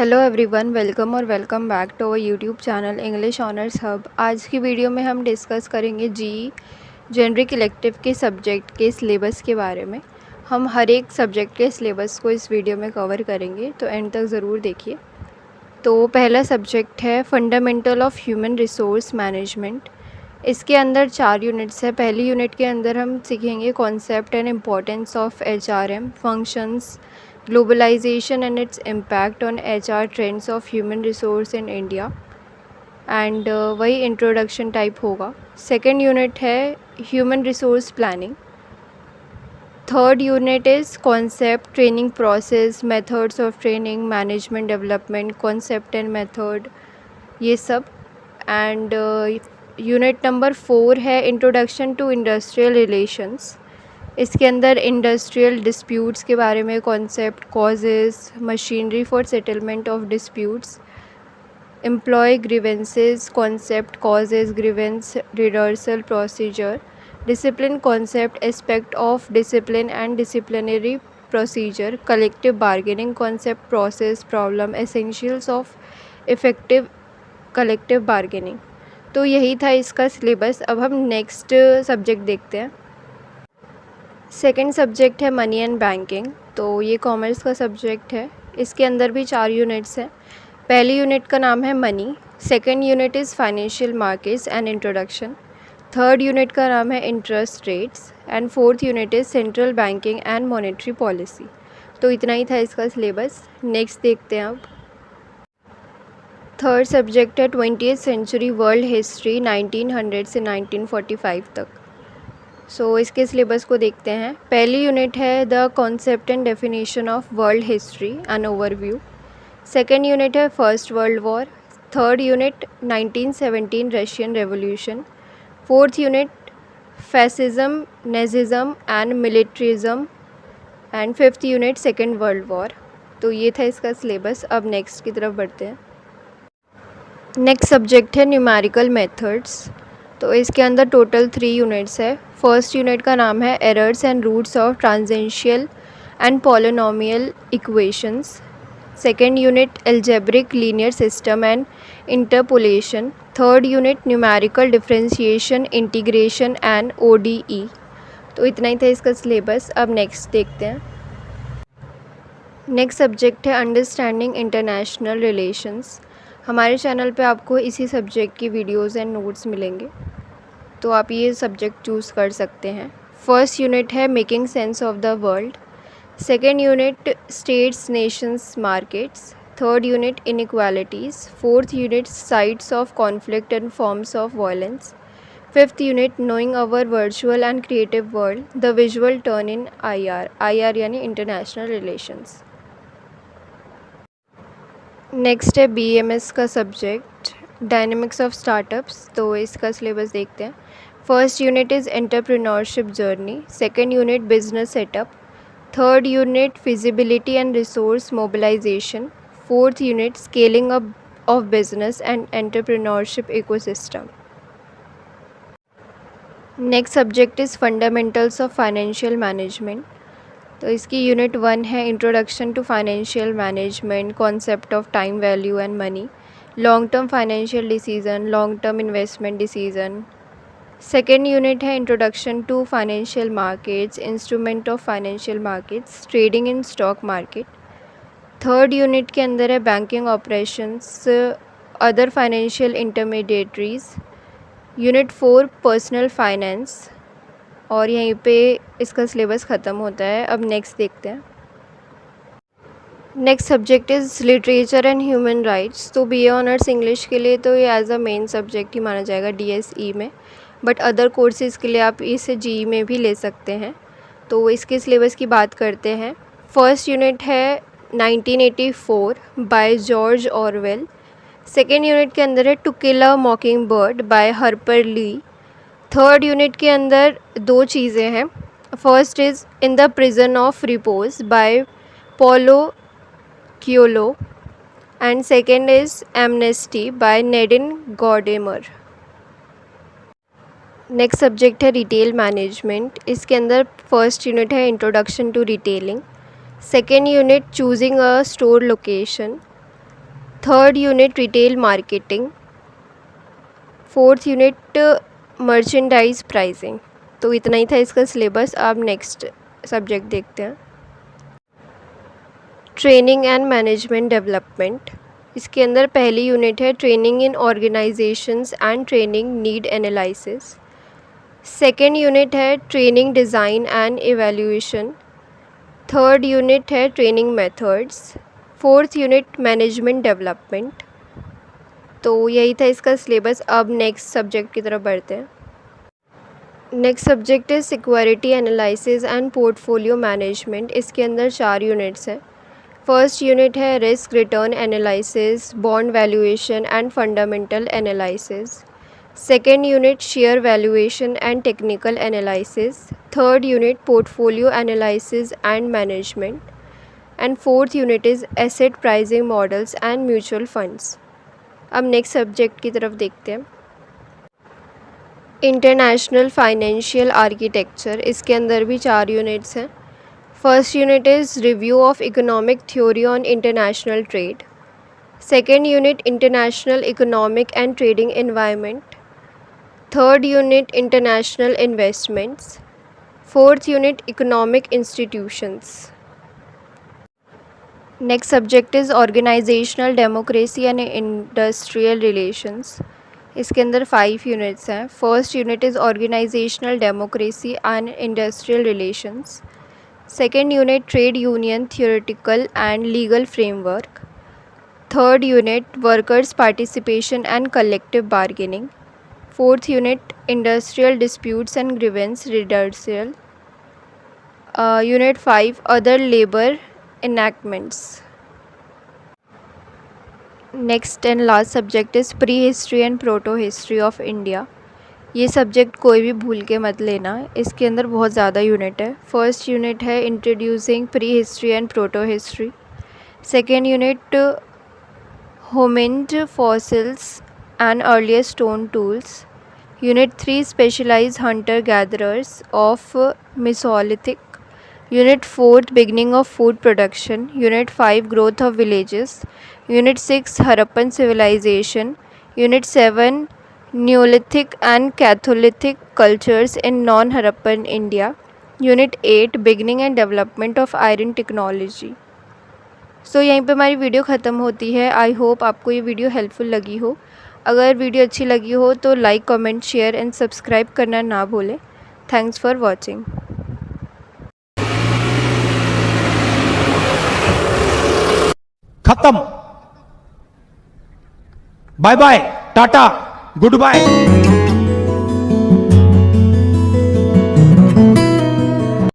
Hello everyone, welcome back to our YouTube channel English honours hub. आज की video में हम डिस्कस करेंगे जेनरिक इलेक्टिव के सब्जेक्ट के सिलेबस के बारे में। हम हर एक सब्जेक्ट के सिलेबस को इस वीडियो में कवर करेंगे, तो एंड तक ज़रूर देखिए। तो पहला सब्जेक्ट है fundamental of human resource management. इसके अंदर 4 यूनिट्स है। पहली यूनिट के अंदर हम सीखेंगे concept and importance of HRM functions, globalisation and its impact on HR trends of human resource in India, and वही इंट्रोडक्शन टाइप होगा। सेकेंड यूनिट है human resource planning. Third unit is concept, training process, methods of training, management development, concept and method, ये सब। And unit number 4 है introduction to industrial relations. इसके अंदर industrial disputes के बारे में concept, causes, machinery for settlement of disputes, employ grievances, concept, causes, grievance, redressal procedure, discipline concept, aspect of discipline and disciplinary procedure, collective bargaining concept, process, problem, essentials of effective collective bargaining. तो यही था इसका syllabus. अब हम next subject देखते हैं। Second subject है money and banking. तो ये कॉमर्स का सब्जेक्ट है। इसके अंदर भी 4 यूनिट्स हैं। पहली यूनिट का नाम है money. Second unit is financial markets and introduction. Third unit का नाम है interest rates, and fourth unit is central banking and monetary policy. तो इतना ही था इसका सिलेबस। नेक्स्ट देखते हैं अब। थर्ड सब्जेक्ट है 20th सेंचुरी वर्ल्ड हिस्ट्री 1900 से 1945 तक। सो इसके सिलेबस को देखते हैं। पहली यूनिट है the concept and definition of world history and overview. Second unit है first world war. Third unit 1917 Russian revolution. Fourth unit fascism, nazism and militarism, and fifth unit second world war. तो ये था इसका syllabus. अब next की तरफ बढ़ते हैं। नेक्स्ट सब्जेक्ट है न्यूमेरिकल मेथड्स। तो इसके अंदर टोटल 3 यूनिट्स है। फर्स्ट यूनिट का नाम है errors and roots of transcendental and polynomial equations. Second unit algebraic linear system and interpolation. Third unit numerical differentiation, integration and ODE। तो इतना ही था इसका सिलेबस। अब नेक्स्ट देखते हैं। नेक्स्ट सब्जेक्ट है अंडरस्टैंडिंग इंटरनेशनल रिलेशंस। हमारे चैनल पे आपको इसी सब्जेक्ट की वीडियोस एंड नोट्स मिलेंगे, तो आप ये सब्जेक्ट चूज़ कर सकते हैं। फर्स्ट यूनिट है making sense of the world. Second unit states, nations, markets. Third unit inequalities. Fourth unit sites of conflict and forms of violence. Fifth unit knowing our virtual and creative world, the visual turn in IR यानी international relations. Next है BMS का subject, dynamics of startups. तो इसका syllabus देखते हैं। First unit is entrepreneurship journey. Second unit business setup. Third unit feasibility and resource mobilisation. Fourth unit scaling up of business and entrepreneurship ecosystem. Next subject is fundamentals of financial management. तो इसकी unit 1 है introduction to financial management, concept of time value and money, long term financial decision, long term investment decision. Second unit है introduction to financial markets, instrument of financial markets, trading in stock market. Third unit के अंदर है banking operations, other financial intermediaries. Unit 4 personal finance, और यहीं पे इसका syllabus ख़त्म होता है। अब नेक्स्ट देखते हैं। Next subject is literature and human rights. तो BA ऑनर्स इंग्लिश के लिए तो ये एज अ मेन सब्जेक्ट ही माना जाएगा DSE में, बट अदर कोर्सेज़ के लिए आप इसे GE में भी ले सकते हैं। तो इसके सिलेबस की बात करते हैं। फर्स्ट यूनिट है 1984 by George Orwell. Second unit के अंदर है to kill a mockingbird by Harper Lee. Third unit के अंदर 2 चीज़ें हैं। First is in the prison of repose by Paulo Coelho, and second is amnesty by Nadine Gordimer. Next subject है retail management. इसके अंदर first unit है introduction to retailing. Second unit choosing a store location. Third unit retail marketing, fourth unit merchandise pricing. तो इतना ही था इसका syllabus. अब next subject देखते हैं, ट्रेनिंग एंड मैनेजमेंट डेवलपमेंट। इसके अंदर पहली यूनिट है training in organisations and training need analysis. Second unit है training design and evaluation. Third unit है training methods. Fourth unit management development. तो यही था इसका सिलेबस। अब नेक्स्ट सब्जेक्ट की तरफ बढ़ते हैं। नेक्स्ट सब्जेक्ट है security analysis and portfolio management. इसके अंदर 4 यूनिट्स हैं। फर्स्ट यूनिट है risk return analysis, bond valuation and fundamental analysis. Second unit share valuation and technical analysis. Third unit portfolio analysis and management. And fourth unit is asset pricing models and mutual funds. अब next subject की तरफ देखते हैं, international financial architecture. इसके अंदर भी 4 units हैं। First unit is review of economic theory on international trade. Second unit international economic and trading environment. Third unit international investments. Fourth unit economic institutions. Next subject is organisational democracy and industrial relations. इसके अंदर 5 units हैं। First unit is organisational democracy and industrial relations. Second unit trade union theoretical and legal framework. Third unit workers participation and collective bargaining. Fourth unit industrial disputes and grievance redressal. Unit 5 other labour enactments. Next and last subject is pre history and proto history of India. ये subject कोई भी भूल के मत लेना, इसके अंदर बहुत ज़्यादा यूनिट है। फर्स्ट यूनिट है introducing pre history and proto history. Second unit hominid fossils and earlier stone tools. Unit 3 specialise hunter gatherers of mesolithic. Unit 4 beginning of food production. Unit 5 growth of villages. Unit 6 Harappan civilization. Unit 7 Neolithic and Chalcolithic cultures in non-Harappan India. Unit 8 beginning and development of iron technology. सो यहीं पे हमारी video ख़त्म होती है। I hope आपको ये video helpful लगी हो। अगर वीडियो अच्छी लगी हो तो like, comment, share and subscribe करना ना भूलें। Thanks for watching. खत्म। बाय बाय, टाटा, गुड बाय।